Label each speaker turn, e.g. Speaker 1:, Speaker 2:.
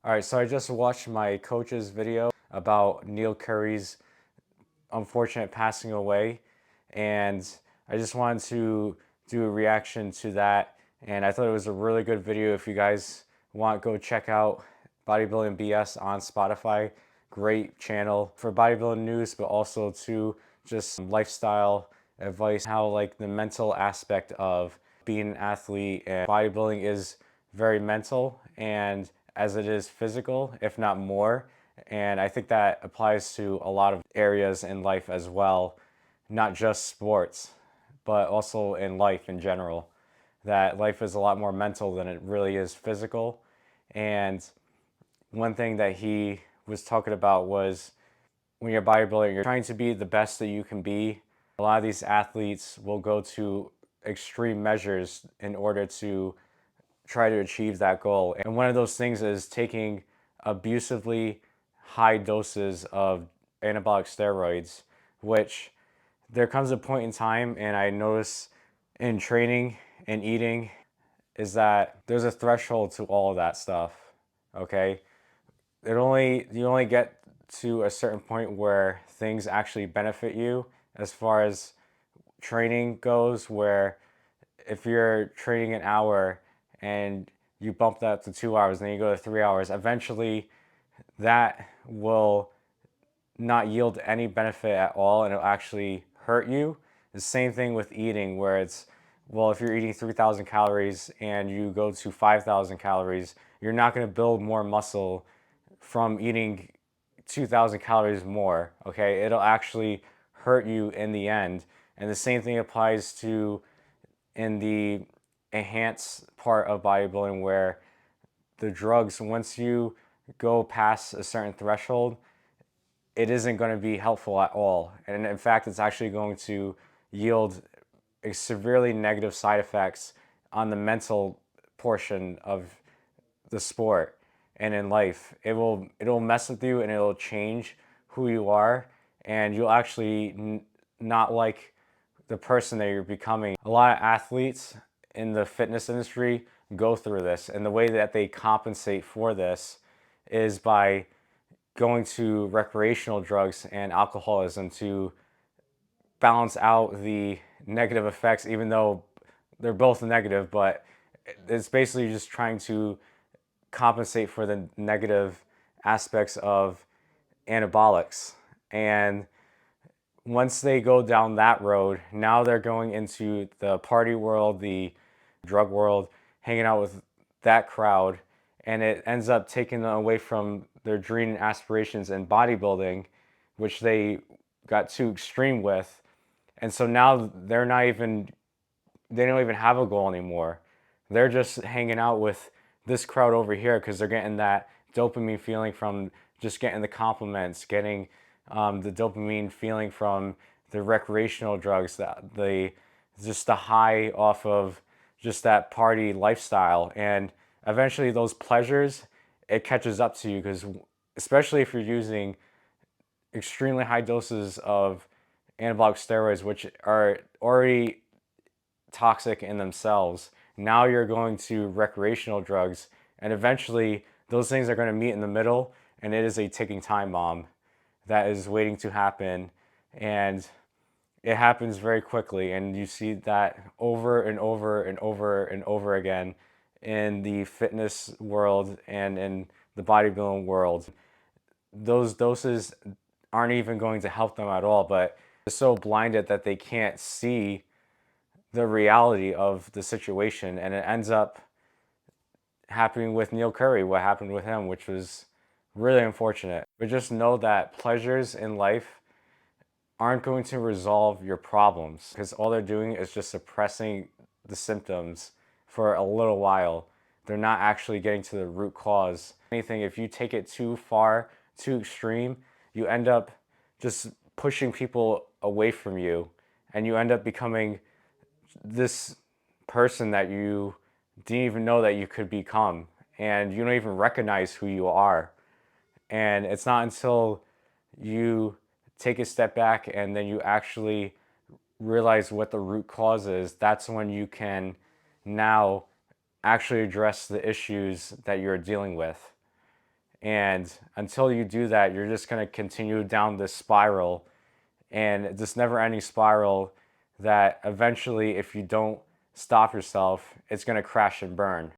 Speaker 1: All right, so I just watched my coach's video about Neil Curry's unfortunate passing away, and I just wanted to do a reaction to that. And I thought it was a really good video. If you guys want, go check out Bodybuilding BS on Spotify. Great channel for bodybuilding news, but also to just lifestyle advice, how like the mental aspect of being an athlete and bodybuilding is very mental and as it is physical, if not more. And I think that applies to a lot of areas in life as well, not just sports, but also in life in general. That life is a lot more mental than it really is physical. And one thing that he was talking about was when you're a bodybuilder, you're trying to be the best that you can be. A lot of these athletes will go to extreme measures in order to try to achieve that goal. And one of those things is taking abusively high doses of anabolic steroids, which there comes a point in time, and I notice in training and eating, is that there's a threshold to all of that stuff. Okay, you only get to a certain point where things actually benefit you as far as training goes, where if you're training an hour and you bump that to 2 hours and then you go to 3 hours, eventually that will not yield any benefit at all and it'll actually hurt you. The same thing with eating, where it's, well, if you're eating 3,000 calories and you go to 5,000 calories, you're not going to build more muscle from eating 2,000 calories more, okay? It'll actually hurt you in the end. And the same thing applies to in the enhanced part of bodybuilding, where the drugs, once you go past a certain threshold, it isn't going to be helpful at all. And in fact, it's actually going to yield a severely negative side effects on the mental portion of the sport and in life. It'll mess with you and it'll change who you are, and you'll actually not like the person that you're becoming. A lot of athletes in the fitness industry go through this, and the way that they compensate for this is by going to recreational drugs and alcoholism to balance out the negative effects, even though they're both negative, but it's basically just trying to compensate for the negative aspects of anabolics. And once they go down that road, now they're going into the party world, the drug world, hanging out with that crowd, and it ends up taking them away from their dream and aspirations in bodybuilding, which they got too extreme with. And so now they don't even have a goal anymore. They're just hanging out with this crowd over here because they're getting that dopamine feeling from just getting the compliments, getting the dopamine feeling from the recreational drugs, the just the high off of just that party lifestyle. And eventually those pleasures, it catches up to you, because especially if you're using extremely high doses of anabolic steroids, which are already toxic in themselves. Now you're going to recreational drugs, and eventually those things are going to meet in the middle, and it is a ticking time bomb that is waiting to happen. And it happens very quickly, and you see that over and over and over and over again in the fitness world and in the bodybuilding world. Those doses aren't even going to help them at all, but they're so blinded that they can't see the reality of the situation, and it ends up happening with Neil Curry, what happened with him, which was really unfortunate. But just know that pleasures in life aren't going to resolve your problems, because all they're doing is just suppressing the symptoms for a little while. They're not actually getting to the root cause. Anything, if you take it too far, too extreme, you end up just pushing people away from you, and you end up becoming this person that you didn't even know that you could become, and you don't even recognize who you are. And it's not until you take a step back and then you actually realize what the root cause is, that's when you can now actually address the issues that you're dealing with. And until you do that, you're just going to continue down this spiral, and this never ending spiral that eventually, if you don't stop yourself, it's going to crash and burn.